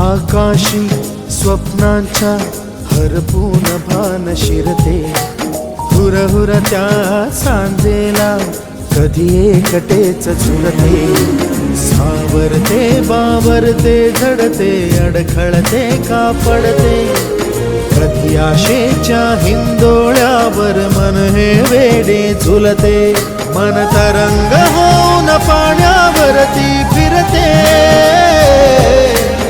आकाशी स्वप्नांच्या हरपून भान शिरते, हुरहुर त्या सांजेला कधी एकटेच झुलते, सावरते बावरते झडते अडखळते का पडते, कधी आशेच्या हिंदोळ्यावर मन हे वेडे झुलते, मन तरंग होऊन पाण्यावरती फिरते,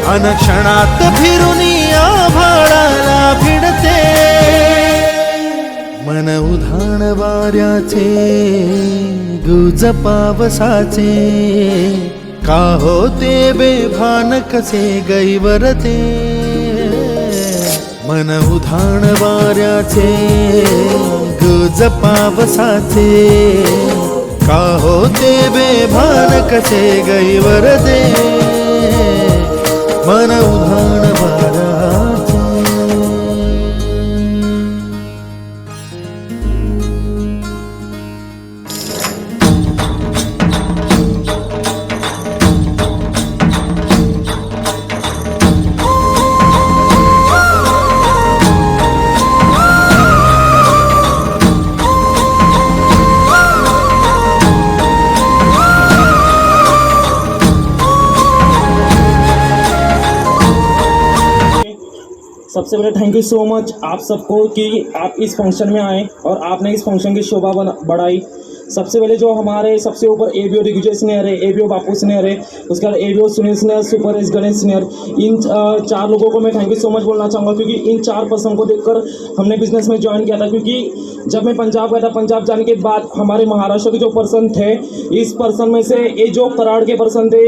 अनक्षणात फिरून आभाळाला भिडते, मन उधाण वाऱ्याचे गुज पावसाचे, का होते बेभान कसे गैवरते, मन उधाण वाऱ्याचे गुज पावसाचे, का होते बेभान कसे गैवरते, मन उधाण वाऱ्याचे। सबसे पहले थैंक यू सो मच आप सबको कि आप इस फंक्शन में आए और आपने इस फंक्शन की शोभा बढ़ाई। सबसे पहले जो हमारे सबसे ऊपर एबीओ दिग्विजय स्नेहर है, एबीओ बापू स्नेहर है, उसके बाद ABO Sunil Snehar, super S Ganesh Snehar, इन चार लोगों को मैं थैंक यू सो मच बोलना चाहूँगा, क्योंकि इन चार पर्सन को देखकर हमने बिजनेस में ज्वाइन किया था। क्योंकि जब मैं पंजाब गया था, पंजाब जाने के बाद हमारे महाराष्ट्र के जो पर्सन थे, इस पर्सन में से ये जो कराड़ के पर्सन थे,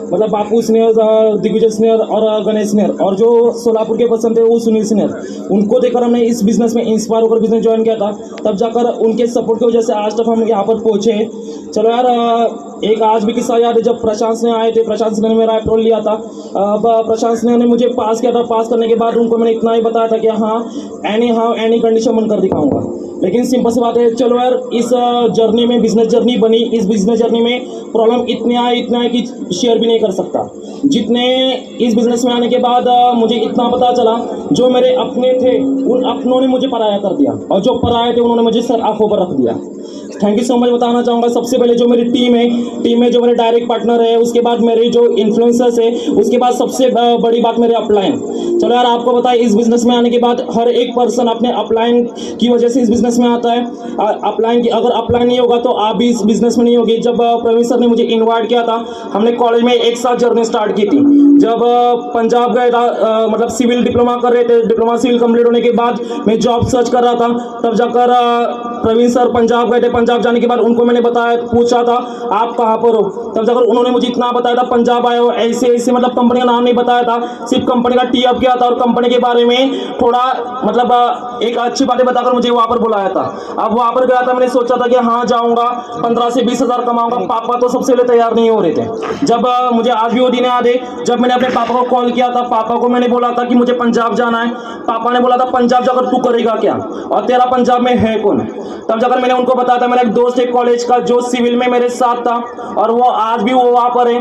मतलब बापू स्नेहर, दिग्विजय स्नेहर और गणेश स्नेहर, और जो सोलापुर के पर्सन थे वो सुनील स्नेहर, उनको देखकर हमने इस बिजनेस में इंस्पायर होकर बिजनेस ज्वाइन किया था। तब जाकर उनके सपोर्ट की वजह से आज तक हम यहाँ पर पहुँचे। चलो यार, एक आज भी किस्सा याद है, जब प्रशांत स्नेह आए थे, प्रशांत स्नेह ने मेरा अप्रोल लिया था। अब प्रशांत स्नेह ने मुझे पास किया था। पास करने के बाद उनको मैंने इतना ही बताया था कि हाँ एनी कंडीशन बनकर दिखाऊंगा। लेकिन सिंपल सी बात है, चलो यार, इस जर्नी में बिजनेस जर्नी बनी, इस बिजनेस जर्नी में प्रॉब्लम इतना है कि शेयर भी नहीं कर सकता। जितने इस बिजनेस में आने के बाद मुझे इतना पता चला, जो मेरे अपने थे उन अपनों ने मुझे पराया कर दिया, और जो पराए थे उन्होंने मुझे सर आंखों पर रख दिया। थैंक यू सो मच बताना चाहूँगा। सबसे पहले जो मेरी टीम में जो मेरे डायरेक्ट पार्टनर है, उसके बाद मेरे जो इन्फ्लुएंसर्स है, उसके बाद सबसे बड़ी बात मेरे अपलाइन। चलो यार, आपको पता है इस बिजनेस में आने के बाद हर एक पर्सन अपने अपलाइन की वजह से इस बिजनेस में आता है। अपलाइन की अगर अपलाइन नहीं होगा तो आप भी इस बिजनेस में नहीं होगी। जब प्रवीण सर ने मुझे इन्वाइट किया था, हमने कॉलेज में एक साथ जर्नी स्टार्ट की थी। जब पंजाब गए था, मतलब सिविल डिप्लोमा कर रहे थे, डिप्लोमा सिविल कंप्लीट होने के बाद मैं जॉब सर्च कर रहा था, तब जाकर प्रवीण सर पंजाब गए थे। पंजाब जाने के बाद उनको मैंने बताया, पूछा था आप कहाँ पर हो, तब जाकर उन्होंने मुझे इतना बताया था, पंजाब आए हो ऐसे, मतलब कंपनी का नाम नहीं बताया था, सिर्फ कंपनी का टी अप किया था और कंपनी के बारे में थोड़ा मतलब एक अच्छी बातें बताकर मुझे वहाँ पर बुलाया था। अब वहाँ पर गया था, मैंने सोचा था कि हाँ जाऊँगा, 15 से 20 हज़ार कमाऊंगा। पापा तो सबसे पहले तैयार नहीं हो रहे थे। जब मुझे आज भी वो दिन याद है, जब मैंने अपने पापा को कॉल किया था, पापा को मैंने बोला था कि मुझे पंजाब जाना है। पापा ने बोला था पंजाब जाकर तू करेगा क्या, और तेरा पंजाब में है कौन। तब जाकर मैंने उनको बताया था, मेरा एक दोस्त है कॉलेज का जो सिविल में मेरे साथ था, और वो आज भी वो वहाँ पर है।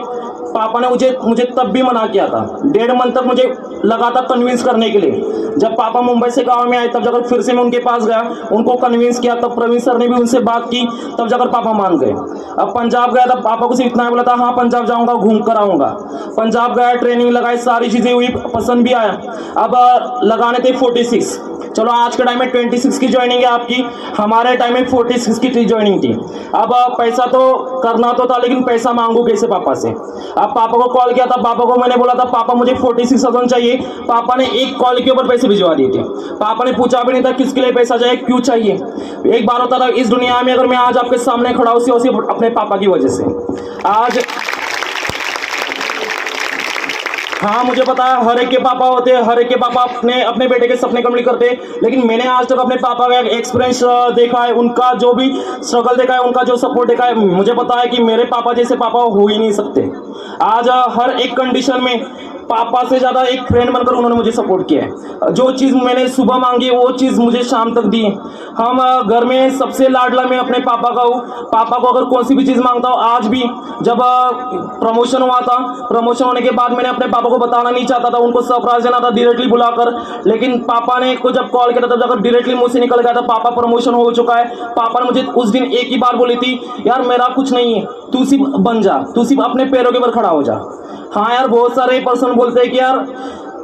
पापा ने मुझे तब भी मना किया था, 1.5 मंथ तक मुझे लगा था कन्विंस करने के लिए। जब पापा मुंबई से गांव में आए, तब जाकर फिर से मैं उनके पास गया, उनको कन्विंस किया। तब प्रवीण सर ने भी उनसे बात की, तब जाकर पापा मान गए। अब पंजाब गया था, पापा को सिर्फ इतना बोला था, हाँ पंजाब जाऊंगा, घूम कर आऊंगा। पंजाब गया, ट्रेनिंग लगाई, सारी चीजें हुई, पसंद भी आया। अब लगाने थे 46। चलो आज के टाइम में 26 की ज्वाइनिंग है आपकी, हमारे टाइम में 46 की ज्वाइनिंग थी। अब पैसा तो करना तो था, लेकिन पैसा मांगू कैसे पापा से। अब पापा को कॉल किया था, पापा को मैंने बोला था पापा मुझे 46,000 चाहिए। पापा ने एक कॉल के ऊपर पैसे भिजवा दिए थे। पापा ने पूछा भी नहीं था किसके लिए पैसा चाहिए, क्यों चाहिए। एक बार होता था इस दुनिया में, अगर मैं आज आपके सामने खड़ा हूं सिर्फ अपने पापा की वजह से। आज हाँ, मुझे पता है हर एक के पापा होते हैं, हर एक के पापा अपने बेटे के सपने कंप्लीट करते हैं, लेकिन मैंने आज तक अपने पापा का एक्सपीरियंस देखा है, उनका जो भी स्ट्रगल देखा है, उनका जो सपोर्ट देखा है। मुझे पता है कि मेरे पापा जैसे पापा हो ही नहीं सकते। आज हर एक कंडीशन में पापा से ज़्यादा एक फ्रेंड बनकर उन्होंने मुझे सपोर्ट किया है। जो चीज़ मैंने सुबह मांगी वो चीज़ मुझे शाम तक दी। हम घर में सबसे लाडला मैं अपने पापा का हूँ। पापा को अगर कौन सी भी चीज़ मांगता हूँ, आज भी जब प्रमोशन हुआ था, प्रमोशन होने के बाद मैंने अपने पापा को बताना नहीं चाहता था, उनको सरप्राइज देना था डायरेक्टली बुलाकर, लेकिन पापा ने को जब कॉल किया था तब जाकर डायरेक्टली मुझसे निकल गया था पापा प्रमोशन हो चुका है। पापा ने मुझे उस दिन एक ही बार बोली थी, यार मेरा कुछ नहीं है, तू सिर्फ बन जा, तू सिर्फ अपने पैरों के ऊपर खड़ा हो जा। हाँ यार, बहुत सारे पर्सन बोलते हैं कि यार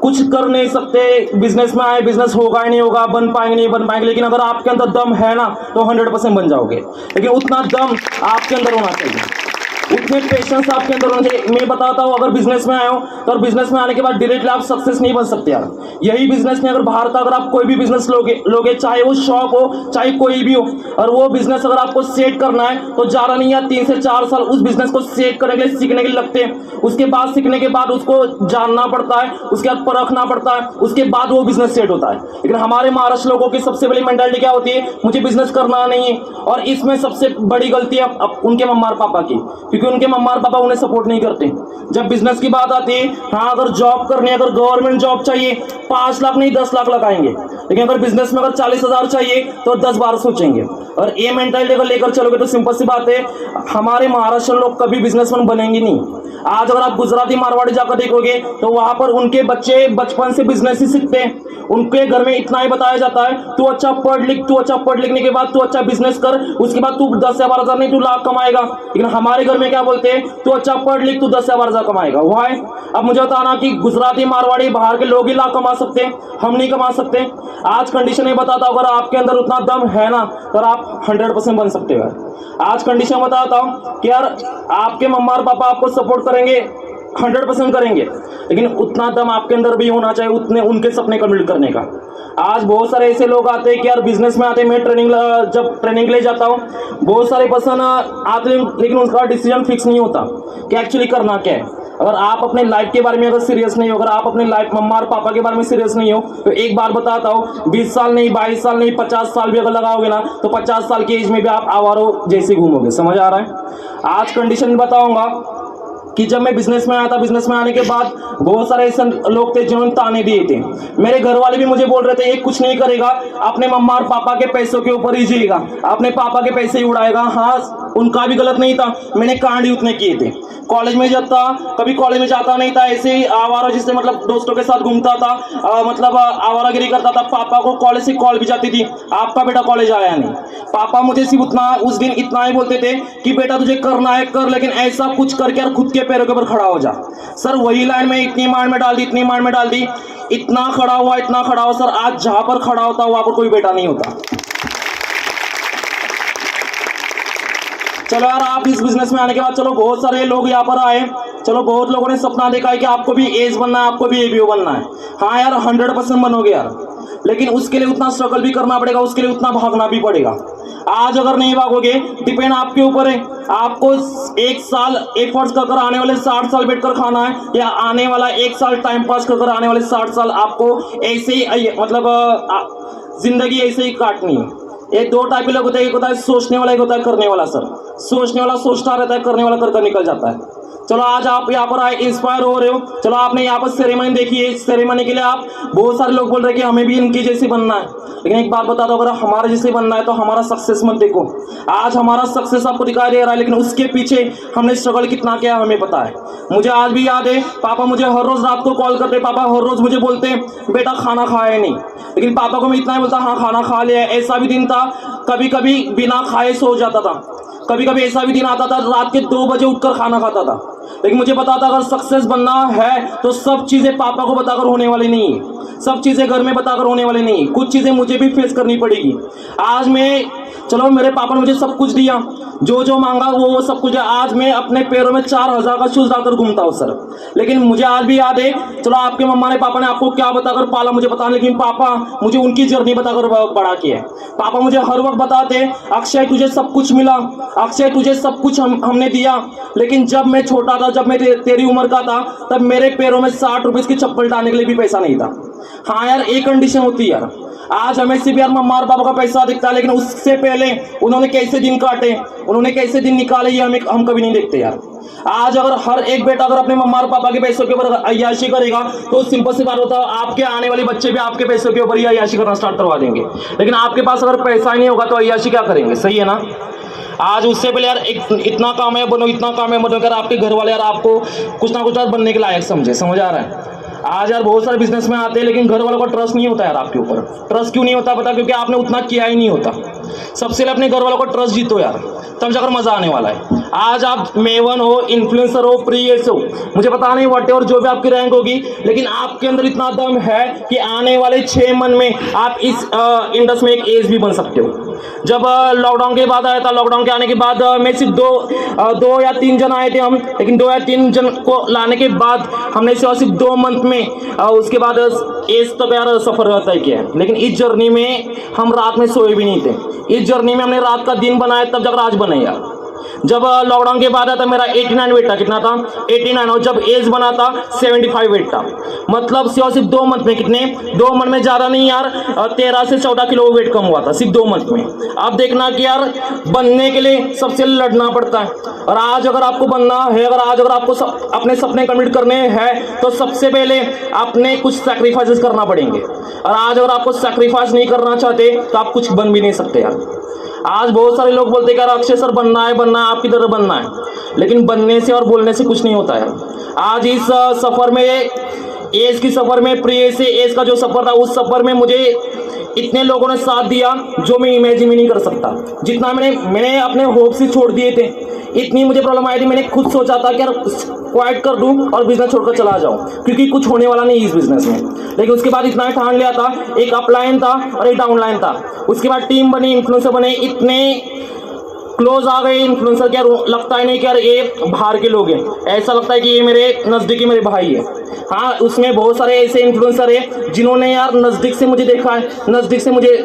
कुछ कर नहीं सकते, बिजनेस में आए, बिजनेस होगा ही नहीं होगा, बन पाएंगे नहीं बन पाएंगे, लेकिन अगर आपके अंदर दम है ना तो 100% बन जाओगे। लेकिन उतना दम आपके अंदर होना चाहिए, उतने पेशेंस आपके अंदर होना चाहिए। मैं बताता हूँ, अगर बिजनेस में आए हो तो बिजनेस में आने के बाद डायरेक्टली आप सक्सेस नहीं बन सकते यार। यही बिजनेस में अगर बाहर का अगर आप कोई भी बिजनेस लोगे चाहे वो शॉप हो चाहे कोई भी हो, और वो बिजनेस अगर आपको सेट करना है तो ज़्यादा नहीं या 3 से 4 साल उस बिजनेस को सेट करने के लिए सीखने के लिए लगते हैं। उसके बाद सीखने के बाद उसको जानना पड़ता है, उसके बाद परखना पड़ता है, उसके बाद वो बिजनेस सेट होता है। लेकिन हमारे महाराष्ट्र लोगों की सबसे बड़ी मेंटालिटी क्या होती है, मुझे बिजनेस करना नहीं है। और इसमें सबसे बड़ी गलती है उनके मम्मा और पापा की, क्योंकि उनके मम्मा और पापा उन्हें सपोर्ट नहीं करते। जब बिजनेस की बात आती है, हाँ अगर जॉब करनी है, अगर गवर्नमेंट जॉब चाहिए 5 लाख नहीं 10 लाख लगाएंगे, लेकिन अगर बिजनेस में अगर 40,000 चाहिए तो 10 बार सोचेंगे। और ये मेंटालिटी अगर लेकर चलोगे तो सिंपल सी बात है, हमारे महाराष्ट्र लोग कभी बिजनेसमैन बनेंगे नहीं। आज अगर आप गुजराती मारवाड़ी जाकर देखोगे तो वहां पर उनके बच्चे बचपन से बिजनेस ही सीखते हैं। उनके घर में इतना ही बताया जाता है, तू अच्छा पढ़ लिख, तू अच्छा पढ़ लिखने के बाद तू अच्छा बिजनेस कर, उसके बाद तू 10 या 12,000 नहीं तू लाख कमाएगा। लेकिन हमारे घर में क्या बोलते हैं, तू अच्छा पढ़ लिख, तू 10 या 12,000 कमाएगा। वाई? अब मुझे बताना कि गुजराती मारवाड़ी बाहर के लोग ही लाख कमा सकते हैं, हम नहीं कमा सकते। आज कंडीशन ये बताता हूँ, अगर आपके अंदर उतना दम है ना तो आप 100% बन सकते हो। आज कंडीशन बताता हूँ कि यार आपके मम्मा और पापा आपको सपोर्ट करेंगे, 100% करेंगे, लेकिन उतना दम आपके अंदर भी होना चाहिए उतने उनके सपने कंप्लीट करने का। आज बहुत सारे ऐसे लोग आते हैं कि यार बिजनेस में आते हैं, मैं जब ट्रेनिंग ले जाता हूँ, बहुत सारे पर्सन आते हैं लेकिन उनका डिसीजन फिक्स नहीं होता कि एक्चुअली करना क्या है। अगर आप अपने लाइफ के बारे में अगर सीरियस नहीं हो, अगर आप अपने लाइफ मम्मा और पापा के बारे में सीरियस नहीं हो, तो एक बार बताता हूँ, 20 साल नहीं 22 साल नहीं 50 साल भी अगर लगाओगे ना तो 50 साल की एज में भी आप आवारों जैसे घूमोगे। समझ आ रहा है? आज कंडीशन बताऊंगा कि जब मैं बिजनेस में आया था, बिजनेस में आने के बाद बहुत सारे ऐसे लोग थे जिन्होंने ताने दिए थे। मेरे घर वाले भी मुझे बोल रहे थे, ये कुछ नहीं करेगा, अपने मम्मा और पापा के पैसों के ऊपर ही जिएगा, अपने पापा के पैसे ही उड़ाएगा। हाँ, उनका भी गलत नहीं था, मैंने कांड ही उतने किए थे। कॉलेज में जाता, कभी कॉलेज में जाता नहीं था, ऐसे ही आवारा जिससे मतलब दोस्तों के साथ घूमता था, मतलब आवारागिरी करता था। पापा को कॉलेज से कॉल भी जाती थी, आपका बेटा कॉलेज आया नहीं। पापा मुझे सिर्फ उतना उस दिन इतना ही बोलते थे कि बेटा तुझे करना है कर, लेकिन ऐसा कुछ करके और खुद के पैरों के ऊपर खड़ा हो जा। सर वही लाइन में इतनी मार में डाल दी, इतनी मार में डाल दी, इतना खड़ा हुआ इतना खड़ा हुआ। सर आज जहां पर खड़ा होता वहां पर कोई बेटा नहीं होता। चलो यार, आप इस बिजनेस में आने के बाद चलो बहुत सारे लोग यहाँ पर आए, चलो बहुत लोगों ने सपना देखा है कि आपको भी एज बनना है, आपको भी एबीओ बनना है। हाँ यार 100% बनोगे यार, लेकिन उसके लिए उतना स्ट्रगल भी करना पड़ेगा, उसके लिए उतना भागना भी पड़ेगा। आज अगर नहीं भागोगे, डिपेंड आपके ऊपर है। आपको 1 साल एफर्ट्स कर आने वाले 60 साल बैठकर खाना है, या आने वाला 1 साल टाइम पास कर आने वाले 60 साल आपको ऐसे ही मतलब जिंदगी ऐसे ही काटनी है। ये 2 टाइप के लोग होते हैं, एक होता है सोचने वाला, एक होता है करने वाला। सर सोचने वाला सोचता रहता है, करने वाला कर निकल जाता है। चलो आज आप यहाँ पर आए, इंस्पायर हो रहे हो। चलो आपने यहाँ पर सेरेमनी देखी है, इस सेरेमनी के लिए आप बहुत सारे लोग बोल रहे हैं कि हमें भी इनकी जैसी बनना है। लेकिन एक बात बता दो, अगर हमारे जैसे बनना है तो हमारा सक्सेस मत देखो। आज हमारा सक्सेस आपको दिखाई दे रहा है, लेकिन उसके पीछे हमने स्ट्रगल कितना किया हमें पता है। मुझे आज भी याद है, पापा मुझे हर रोज रात को कॉल करते, पापा हर रोज मुझे बोलते बेटा खाना खाया नहीं, लेकिन पापा को मैं इतना ही बोलता हाँ खाना खा लिया। ऐसा भी दिन था कभी कभी बिना खाए सो जाता था, कभी कभी ऐसा भी दिन आता था रात के 2 बजे उठकर खाना खाता था। लेकिन मुझे पता था अगर सक्सेस बनना है तो सब चीजें पापा को बताकर होने वाली नहीं है, सब चीजें घर में बताकर होने वाली नहीं है, कुछ चीजें मुझे भी फेस करनी पड़ेगी। आज मैं चलो मेरे पापा ने मुझे सब कुछ दिया, जो मांगा वो सब कुछ है। आज मैं अपने पैरों में 4,000 का शूज डालकर घूमता हूँ सर। लेकिन मुझे आज भी याद है, चलो आपके मम्मा ने पापा ने आपको क्या बताकर पाला मुझे पता नहीं, लेकिन पापा मुझे उनकी जर्नी बताकर बड़ा किया है। पापा मुझे हर वक्त बताते अक्षय तुझे सब कुछ मिला, अक्षय तुझे सब कुछ हमने दिया, लेकिन जब मैं छोटा था, जब मैं तेरी उम्र का था, तब मेरे पैरों में 60 रुपए की चप्पल डालने के लिए भी पैसा नहीं था। हाँ यार, एक कंडीशन होती है यार, आज हमें सिर्फ यार मम्मा और पापा का पैसा दिखता है, लेकिन उससे पहले उन्होंने कैसे दिन काटे, उन्होंने कैसे दिन निकाले, ये हम कभी नहीं देखते यार। आज अगर हर एक बेटा अगर अपने मम्मा और पापा के पैसों के ऊपर अय्याशी करेगा तो सिंपल सी बात होता है, आपके आने वाले बच्चे भी आपके पैसों के ऊपर ही अय्याशी करना स्टार्ट करवा देंगे। लेकिन आपके पास अगर पैसा ही नहीं होगा तो अय्याशी क्या करेंगे, सही है ना। आज उससे पहले यार एक इतना कामयाब बनो, इतना कामयाब बनो कि आपके घर वाले यार आपको कुछ ना कुछ बनने के लायक समझे, समझ आ रहा है। आज यार बहुत सारे बिजनेस में आते हैं, लेकिन घर वालों को ट्रस्ट नहीं होता यार आपके ऊपर। ट्रस्ट क्यों नहीं होता पता, क्योंकि आपने उतना किया ही नहीं होता। सबसे पहले अपने घर वालों को ट्रस्ट जीतो यार, तब जाकर मजा आने वाला है। आज आप मेवन हो, इन्फ्लुएंसर हो, प्रीएस हो, मुझे पता नहीं व्हाट एवर जो भी आपकी रैंक होगी, लेकिन आपके अंदर इतना दम है कि आने वाले 6 मंथ में आप इस इंडस्ट्री में एक एज भी बन सकते हो। जब लॉकडाउन के बाद आया था, लॉकडाउन के आने के बाद में सिर्फ दो या तीन जन आए थे हम, लेकिन 2 या 3 जन को लाने के बाद हमने सिर्फ 2 मंथ में उसके बाद एज तक यार सफर तय किया है। लेकिन इस जर्नी में हम रात में सोए भी नहीं थे। इस जर्नी में हमने रात का दिन बनाया, तब जाकर आज बने यार। जब लॉकडाउन के बाद आया था मेरा 89 वेट था, कितना था 89, और जब एज बना था 75 वेट था। मतलब सिर्फ 2 मंथ में, कितने 2 मंथ में, ज़्यादा नहीं यार, 13 से 14 किलो वेट कम हुआ था सिर्फ 2 मंथ में। अब देखना कि यार बनने के लिए सबसे लड़ना पड़ता है। और आज अगर आपको बनना है, अगर आपको अपने सपने कंप्लीट करने हैं तो सबसे पहले आपने कुछ सैक्रिफाइसेस करना पड़ेंगे। और आज अगर आपको सैक्रिफाइस नहीं करना चाहते तो आप कुछ बन भी नहीं सकते यार। आज बहुत सारे लोग बोलते हैं यार अक्षय सर बनना है, आपकी तरह बनना है, लेकिन बनने से और बोलने से कुछ नहीं होता है। आज इस सफ़र में, एज की सफ़र में, प्रिय से एज का जो सफ़र था, उस सफ़र में मुझे इतने लोगों ने साथ दिया जो मैं इमेजिन भी नहीं कर सकता। जितना मैंने अपने होप्स ही छोड़ दिए थे, इतनी मुझे प्रॉब्लम आई थी, मैंने खुद सोचा था कि यार क्वाइट कर दूं और बिजनेस छोड़कर चला जाऊं, क्योंकि कुछ होने वाला नहीं इस बिजनेस में। लेकिन उसके बाद इतना ठान लिया था, एक अपलाइन था और एक डाउनलाइन था। उसके बाद टीम बनी, इन्फ्लुएंसर बने, इतने क्लोज आ गए इन्फ्लुएंसर कि यार लगता ही नहीं कि यार ये बाहर के लोग हैं, ऐसा लगता है कि ये मेरे नज़दीकी मेरे भाई है। हाँ, उसमें बहुत सारे ऐसे इन्फ्लुएंसर है जिन्होंने यार नज़दीक से मुझे देखा है, नज़दीक से मुझे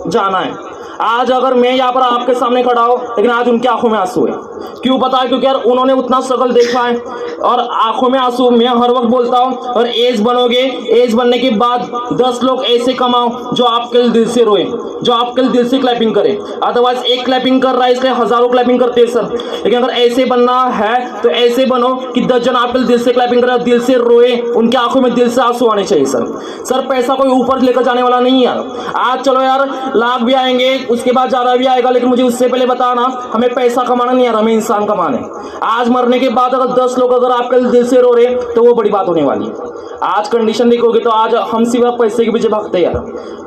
जाना है। आज अगर मैं यहाँ पर आपके सामने खड़ा हूँ, लेकिन आज उनकी आंखों में आंसू है। क्यों पता है? क्योंकि यार उन्होंने उतना स्ट्रगल देखा है और आंखों में आंसू। मैं हर वक्त बोलता हूँ, और एज बनोगे, एज बनने के बाद 10 लोग ऐसे कमाओ जो आपके दिल से रोए, जो आपके दिल से क्लैपिंग करे। अदरवाइज एक क्लैपिंग कर रहा है इसलिए हजारों क्लैपिंग करते हैं सर। लेकिन अगर ऐसे बनना है तो ऐसे बनो कि 10 जन आपके दिल से क्लैपिंग करे, दिल से रोए, उनकी आंखों में दिल से आंसू आने चाहिए सर। पैसा कोई ऊपर लेकर जाने वाला नहीं है यार। आज चलो यार लाख भी आएंगे, उसके बाद ज़्यादा भी आएगा, लेकिन मुझे उससे पहले बताना, हमें पैसा कमाना नहीं यार, हमें इंसान कमाने। आज मरने के बाद अगर 10 लोग अगर आपके दिल से रो रहे तो वो बड़ी बात होने वाली है। आज कंडीशन देखोगे तो आज हम सिर्फ पैसे के पीछे भागते यार।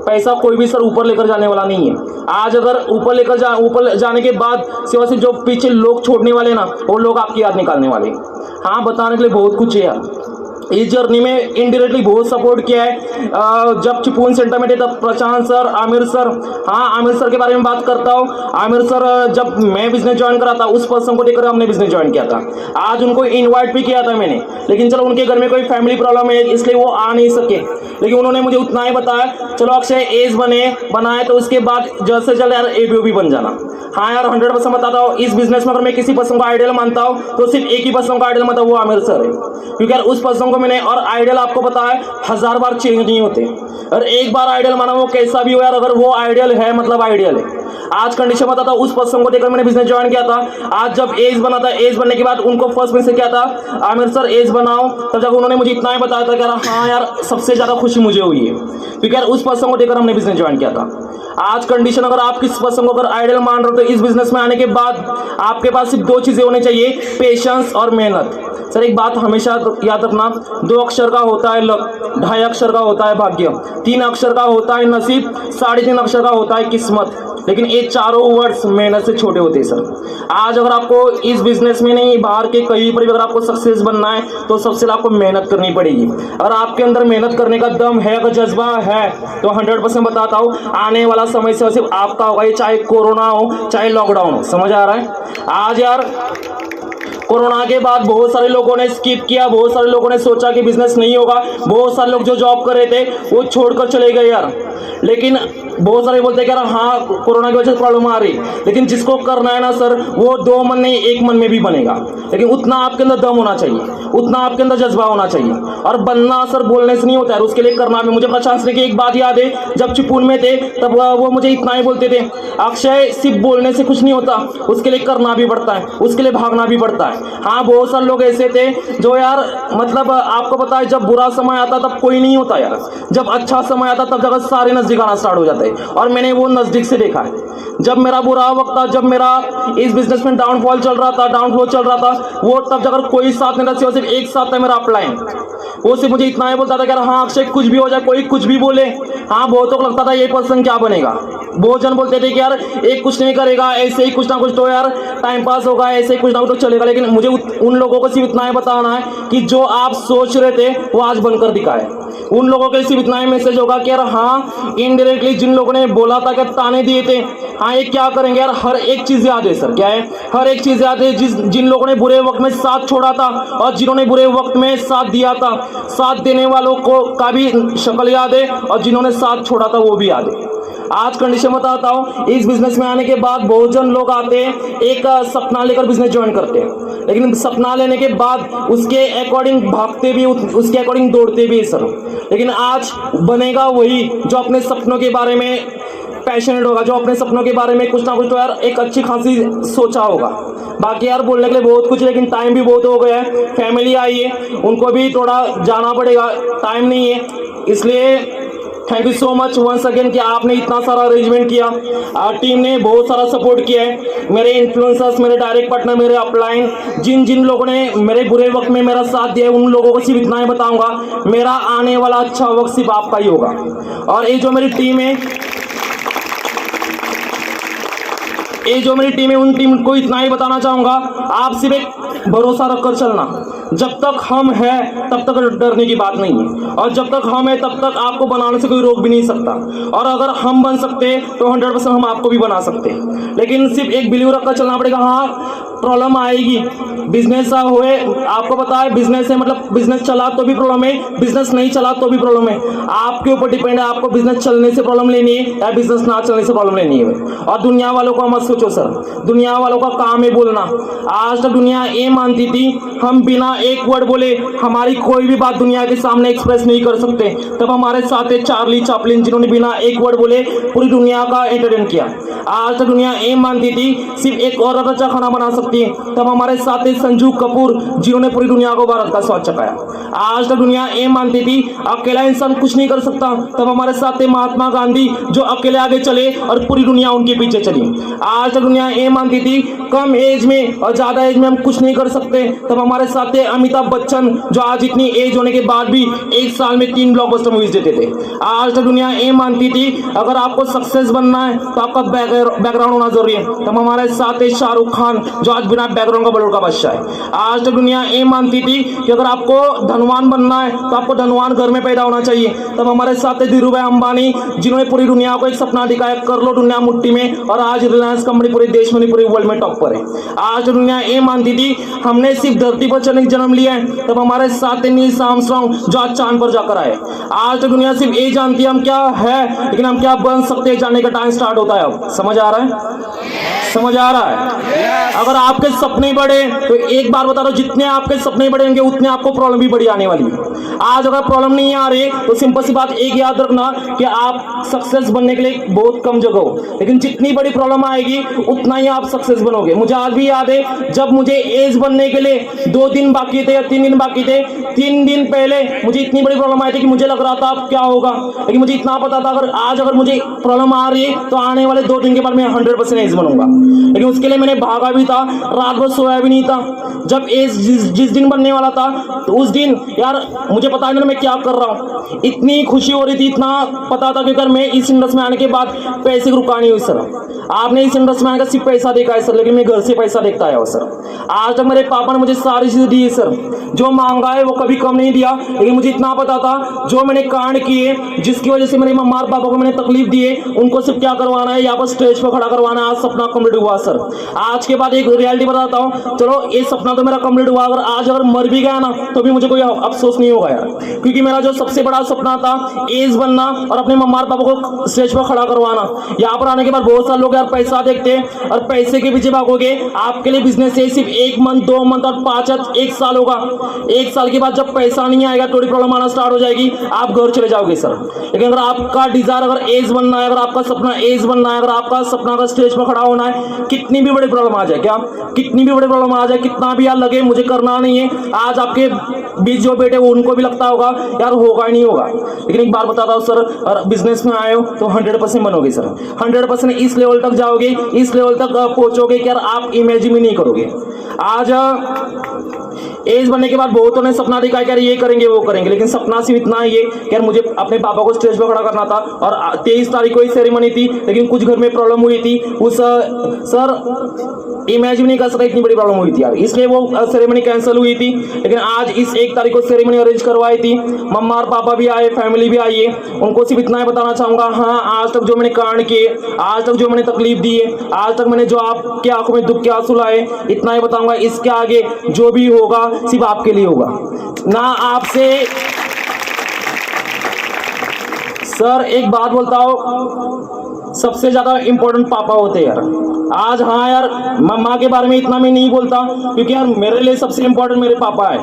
पैसा कोई भी सर ऊपर लेकर जाने वाला नहीं है। आज अगर ऊपर जाने के बाद सिर्फ जो पीछे लोग छोड़ने वाले ना, वो लोग आपकी याद निकालने वाले। हाँ, बताने के लिए बहुत कुछ है यार। इस जर्नी में इनडायरेक्टली बहुत सपोर्ट किया है। जब चिपळूण सेंटर में थे तब प्रशांत सर, आमिर सर, हाँ आमिर सर के बारे में बात करता हूँ। आमिर सर जब मैं बिजनेस ज्वाइन करा था, उस पर्सन को लेकर हमने बिजनेस ज्वाइन किया था। आज उनको इनवाइट भी किया था मैंने, लेकिन चलो उनके घर में कोई फैमिली प्रॉब्लम है इसलिए वो आ नहीं सके। लेकिन उन्होंने मुझे उतना ही बताया, चलो अक्षय एज बनाए तो उसके बाद जल्द से जल्द यार एबीओ भी बन जाना। हाँ यार 100% बताता हूँ, इस बिजनेस में अगर मैं किसी पर्सन को आइडियल मानता हूँ तो सिर्फ एक ही पर्सन को आइडियल मानता हूँ, वो आमिर सर है। क्योंकि यार उस पर्सन को मैंने, और आइडियल आपको पता है 1000 बार चेंज नहीं होते, और एक बार आइडियल माना वो कैसा भी हो यार, अगर वो आइडियल है मतलब आइडियल है। आज कंडीशन बताता हूँ, उस पर्सन को देखकर मैंने बिजनेस ज्वाइन किया था। आज जब एज बना था, एज बनने के बाद उनको फर्स्ट मैसेज किया था, आमिर सर एज बनाओ, तब जब उन्होंने मुझे इतना ही बताया था कि हाँ यार सबसे ज़्यादा खुशी मुझे हुई है, क्योंकि यार उस पर्सन को देखकर हमने बिजनेस ज्वाइन किया था। आज कंडीशन, अगर आप किस पर्सन को अगर आइडियल मान रहे हो तो इस बिजनेस में आने के बाद आपके पास सिर्फ 2 चीज़ें होनी चाहिए, पेशेंस और मेहनत। सर एक बात हमेशा याद रखना, 2 अक्षर का होता है लक, 2.5 अक्षर का होता है भाग्य, 3 अक्षर का होता है नसीब, 3.5 अक्षर का होता है किस्मत, लेकिन ये चारों वर्ड्स मेहनत से छोटे होते हैं सर। आज अगर आपको इस बिजनेस में नहीं, बाहर के कहीं पर भी अगर आपको सक्सेस बनना है तो सबसे पहले आपको मेहनत करनी पड़ेगी। अगर आपके अंदर मेहनत करने का दम है, अगर जज्बा है, तो 100% बताता हूँ आने वाला समय से सिर्फ आपका होगा, ये चाहे कोरोना हो चाहे लॉकडाउन हो। समझ आ रहा है? आज यार कोरोना के बाद बहुत सारे लोगों ने स्किप किया, बहुत सारे लोगों ने सोचा कि बिजनेस नहीं होगा, बहुत सारे लोग जो जॉब कर रहे थे वो छोड़कर चले गए यार। लेकिन बहुत सारे बोलते हैं कि यार हाँ कोरोना की वजह से प्रॉब्लम आ रही, लेकिन जिसको करना है ना सर वो दो मन नहीं एक मन में भी बनेगा, लेकिन उतना आपके अंदर दम होना चाहिए, उतना आपके अंदर जज्बा होना चाहिए। और बनना सर बोलने से नहीं होता है, उसके लिए करना भी। मुझे प्रशांत की एक बात याद है, जब चिपून में थे तब वो मुझे इतना ही बोलते थे, अक्षय सिर्फ बोलने से कुछ नहीं होता, उसके लिए करना भी पड़ता है, उसके लिए भागना भी पड़ता है। हाँ बहुत सारे लोग ऐसे थे जो यार मतलब आपको पता है जब बुरा समय आता तब कोई नहीं होता यार, जब अच्छा समय आता तब जगह सारे नजदीक आना स्टार्ट हो जाते हैं। और मैंने वो नजदीक से देखा है, जब मेरा बुरा वक्त था, जब मेरा इस बिजनेस में डाउनफॉल चल रहा था, डाउनफ्लो चल रहा था, वो तब जगह कोई साथ नहीं था, सिर्फ एक साथ था मेरा अपलाइन। वो सिर्फ मुझे इतना ही बोलता था कि हाँ अक्षय कुछ भी हो जाए, कोई कुछ भी बोले, हाँ बहुतों को लगता था ये पर्सन क्या बनेगा। बहुत जन बोलते थे कि यार एक कुछ नहीं करेगा, ऐसे ही कुछ ना कुछ तो यार टाइम पास होगा, ऐसे ही कुछ ना कुछ तो चलेगा। लेकिन मुझे उन लोगों को सिर्फ इतना ही बताना है कि जो आप सोच रहे थे वो आज बनकर दिखाए। उन लोगों के सिर्फ इतना ही मैसेज होगा कि यार हाँ इनडायरेक्टली जिन लोगों ने बोला था कि ताने दिए थे, हाँ ये क्या करेंगे यार, हर एक चीज याद है सर। क्या है? हर एक चीज याद है। जिन लोगों ने बुरे वक्त में साथ छोड़ा था और जिन्होंने बुरे वक्त में साथ दिया था, साथ देने वालों को का भी शक्ल याद है और जिन्होंने साथ छोड़ा था वो भी याद है। आज कंडीशन बताता हूँ, इस बिजनेस में आने के बाद बहुत जन लोग आते हैं, एक सपना लेकर बिजनेस ज्वाइन करते हैं, लेकिन सपना लेने के बाद उसके अकॉर्डिंग भागते भी, उसके अकॉर्डिंग दौड़ते भी सर। लेकिन आज बनेगा वही जो अपने सपनों के बारे में पैशनेट होगा, जो अपने सपनों के बारे में कुछ ना कुछ तो यार एक अच्छी खासी सोचा होगा। बाकी यार बोलने के लिए बहुत कुछ, लेकिन टाइम भी बहुत हो गया है, फैमिली आई है, उनको भी थोड़ा जाना पड़ेगा, टाइम नहीं है। इसलिए thank you so much once again कि आपने इतना सारा अरेंजमेंट किया, टीम ने बहुत सारा सपोर्ट किया है। मेरे इन्फ्लुएंसर्स, मेरे डायरेक्ट पार्टनर, मेरे अपलाइन, जिन जिन लोगों ने मेरे बुरे वक्त में मेरा साथ दिया है, उन लोगों को सिर्फ इतना ही बताऊंगा, मेरा आने वाला अच्छा वक्त सिर्फ आपका ही होगा। और ये जो मेरी टीम है, उन टीम को इतना ही बताना चाहूंगा, आप सिर्फ एक भरोसा रखकर चलना। जब तक हम हैं तब तक डरने की बात नहीं है, और जब तक हम हैं तब तक आपको बनाने से कोई रोक भी नहीं सकता। और अगर हम बन सकते तो 100% हम आपको भी बना सकते, लेकिन सिर्फ एक बिलीव रखकर चलना पड़ेगा। हाँ प्रॉब्लम आएगी, बिजनेस हुए, आपको पता है बिजनेस है, मतलब बिजनेस चला तो भी प्रॉब्लम है, बिजनेस नहीं चला तो भी प्रॉब्लम है। आपके ऊपर डिपेंड है, आपको बिजनेस चलने से प्रॉब्लम लेनी है या बिजनेस ना चलने से प्रॉब्लम लेनी है। और दुनिया वालों को मत सोचो सर, दुनिया वालों का काम है बोलना। आज तक दुनिया ये मानती थी हम बिना एक वर्ड बोले हमारी कोई भी बात दुनिया के सामने एक्सप्रेस नहीं कर सकते, तब हमारे साथ है चार्ली चैपलिन, जिन्होंने बिना एक वर्ड बोले पूरी दुनिया का एंटरटेन किया। आज तक दुनिया ये मानती थी सिर्फ एक औरत अच्छा खाना बना सकती है, तब हमारे साथ है संजू कपूर, जिन्होंने पूरी दुनिया को भारत का स्वाद चखाया। आज तक दुनिया ये मानती थी अकेला इंसान कुछ नहीं कर सकता, तब हमारे साथ है महात्मा गांधी, जो अकेले आगे चले और पूरी दुनिया उनके पीछे चली। आज तक दुनिया ये मानती थी कम एज में और ज्यादा एज में हम कुछ नहीं कर सकते, तब हमारे साथ है अमिताभ बच्चन, जो आज इतनी एज होने के बाद भी एक साल में 3 ब्लॉकबस्टर मूवीज देते थे। आज तक दुनिया ये मानती थी अगर आपको सक्सेस बनना है तो आपका बैकग्राउंड होना जरूरी है, तब हमारे साथ है शाहरुख खान, जो आज बिना बैकग्राउंड का बॉलीवुड का बादशाह है। आज तक दुनिया ये मानती थी कि अगर आपको धनवान बनना है तो आपको धनवान घर में पैदा होना चाहिए, तब हमारे साथ है धीरू भाई अंबानी, जिन्होंने पूरी दुनिया को एक सपना दिखाया, कर लो दुनिया मुट्ठी में, और आज रिलायंस कंपनी पूरे देश में, पूरे वर्ल्ड में टॉप पर है। आज दुनिया ये मानती थी हमने सिर्फ धरती पर चलने का जन्म लिया है, तब हमारे साथ है नील आर्मस्ट्रांग, जो आज चांद पर जाकर आए। आज दुनिया सिर्फ ये जानती है हम क्या है, लेकिन हम क्या बन सकते हैं जानने का टाइम स्टार्ट होता है। अब समझ आ रहा है? समझ आ रहा है? अगर आपके सपने बड़े, तो एक बार बता दो, जितने आपके सपने बड़े होंगे उतने आपको प्रॉब्लम भी बड़ी आने वाली है। आज अगर प्रॉब्लम नहीं आ रही तो सिंपल सी बात एक याद रखना कि आप सक्सेस बनने के लिए बहुत कम जगह हो, लेकिन जितनी बड़ी प्रॉब्लम आएगी उतना ही आप सक्सेस बनोगे। मुझे आज भी याद है, जब मुझे एज बनने के लिए 2 दिन बाकी थे या 3 दिन बाकी थे, 3 दिन पहले मुझे इतनी बड़ी प्रॉब्लम आई थी कि मुझे लग रहा था क्या होगा, लेकिन मुझे इतना पता था अगर मुझे प्रॉब्लम आ रही है तो आने वाले 2 दिन के बाद मैं 100% एज बनूंगा। लेकिन उसके लिए मैंने भागा भी था, रात भर सोया भी नहीं था। जब एज जिस दिन बनने वाला था तो उस दिन यार मुझे पता नहीं मैं क्या कर रहा हूँ, इतनी खुशी हो रही थी, इतना पता था कि अगर मैं इस इंडस्ट्री में आने के बाद पैसे की रुका नहीं हुई सर। आपने इस इंडस्ट्री में आने का सिर्फ पैसा देखा है सर, लेकिन मैं घर से पैसा देखता आया हूँ सर। आज तक मेरे पापा ने मुझे सारी चीजें दी है सर, सर, जो मांगा है वो कभी कम नहीं दिया, लेकिन मुझे इतना पता था जो मैंने कांड किए जिसकी वजह से मेरे मम्मा और पापा को मैंने तकलीफ दिए, उनको सिर्फ क्या करवाना है, यहाँ पर स्टेज पर खड़ा करवाना है। आज सपना कंप्लीट हुआ सर। आज के बाद एक रियलिटी बताता हूँ, चलो ये सपना तो मेरा कंप्लीट हुआ, अगर आज अगर मर भी गया ना तो भी मुझे कोई अफसोस नहीं होगा यार, क्योंकि मेरा जो सबसे बड़ा सपना था एज बनना और अपने मम्मा और पापा को स्टेज पर खड़ा करवाना। यहाँ पर आने के बाद बहुत सारे लोग यार पैसा देखते हैं और पैसे के पीछे भागोगे। आपके लिए बिजनेस है सिर्फ 1 मंथ 2 मंथ और 5 1 साल होगा। 1 साल के बाद जब पैसा नहीं आएगा, थोड़ी प्रॉब्लम आना स्टार्ट हो जाएगी, आप घर चले जाओगे सर। लेकिन अगर आपका डिजायर अगर एज बनना है, अगर आपका सपना एज बनना है, अगर आपका सपना अगर स्टेज पर खड़ा होना है, कितनी भी बड़ी प्रॉब्लम आ जाए, क्या कितनी भी बड़ी प्रॉब्लम आ जाए, कितना भी यार लगे मुझे करना नहीं है, आज आपके बीच जो बेटे वो उनको भी लगता होगा यार होगा ही नहीं होगा। लेकिन एक बार बताता हूँ सर, और बिजनेस में आए हो तो 100% बनोगे सर, 100% इस लेवल तक जाओगे, इस लेवल तक पहुंचोगे कि यार आप इमेजिन भी नहीं करोगे। आज एज बनने के बाद बहुतों ने सपना देखा कि यार ये करेंगे वो करेंगे, लेकिन सपना सिर्फ इतना ही है कि यार मुझे अपने पापा को स्टेज पर खड़ा करना था। और 23 तारीख को ही सेरेमनी थी, लेकिन कुछ घर में प्रॉब्लम हुई थी, उस सर इमेजिन नहीं कर सकता इतनी बड़ी प्रॉब्लम हुई थी यार, इसलिए वो सेरेमनी कैंसिल हुई थी। लेकिन आज इस 1 तारीख को सेरेमनी अरेंज करवाई थी, मम्मा और पापा भी आए, फैमिली भी आई है, उनको सिर्फ इतना ही बताना चाहूँगा, हाँ आज तक जो मैंने कांड किए, आज तक जो मैंने तकलीफ दी है, आज तक मैंने जो आपके आंखों में दुख के आंसू लाए, इतना ही बताऊंगा, इसके आगे जो भी होगा सिर्फ आपके लिए होगा, ना आपसे। सर एक बात बोलता हूँ, सबसे ज्यादा इंपॉर्टेंट पापा होते हैं यार। आज हाँ यार मम्मा के बारे में इतना मैं नहीं बोलता, क्योंकि यार मेरे लिए सबसे इंपॉर्टेंट मेरे पापा है।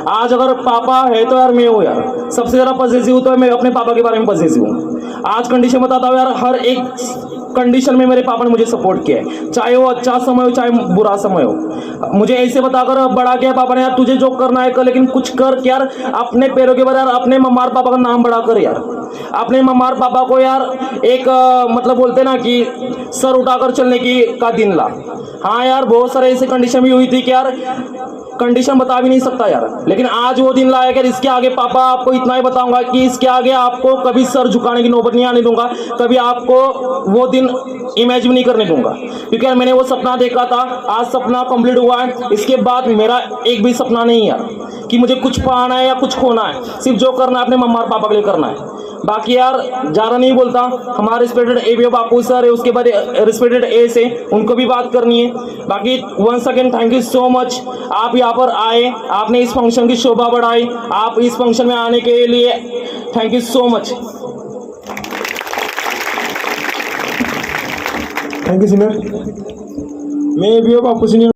आज अगर पापा है तो यार मैं हूँ यार, सबसे ज्यादा पॉजिटिव तो मैं अपने पापा के बारे में पॉजिटिव हूँ। आज कंडीशन बताता हूँ यार, हर एक कंडीशन में मेरे पापा ने मुझे सपोर्ट किया है, चाहे वो अच्छा समय हो चाहे बुरा समय हो। मुझे ऐसे बताकर बड़ा किया पापा ने, यार तुझे जो करना है कर, लेकिन कुछ कर कि यार अपने पैरों के बाद यार अपने मम्मा और पापा का नाम बड़ा कर यार, अपने मम्मा और पापा को यार एक मतलब बोलते ना कि सर उठाकर चलने की का दिन ला। हाँ यार बहुत सारे ऐसे कंडीशन भी हुई थी कि यार कंडीशन बता भी नहीं सकता यार, लेकिन आज वो दिन लाया यार। इसके आगे पापा आपको इतना ही बताऊंगा कि इसके आगे आपको कभी सर झुकाने की नौबत नहीं आने दूंगा, कभी आपको वो दिन इमेजिन नहीं करने दूंगा, क्योंकि यार मैंने वो सपना देखा था, आज सपना कंप्लीट हुआ है। इसके बाद मेरा एक भी सपना नहीं यार कि मुझे कुछ पाना है या कुछ खोना है, सिर्फ जो करना है अपने मम्मा और पापा के लिए करना है। बाकी यार ज़्यादा नहीं बोलता, हमारे रिस्पेक्टेड एबीओ बापू सर है, उसके बाद रिस्पेक्टेड ए से उनको भी बात करनी है। बाकी once again thank you so much, आप यहाँ पर आए, आपने इस फंक्शन की शोभा बढ़ाई, आप इस फंक्शन में आने के लिए thank you so much. Thank you senior. मैं एबीओ बापू सीनियर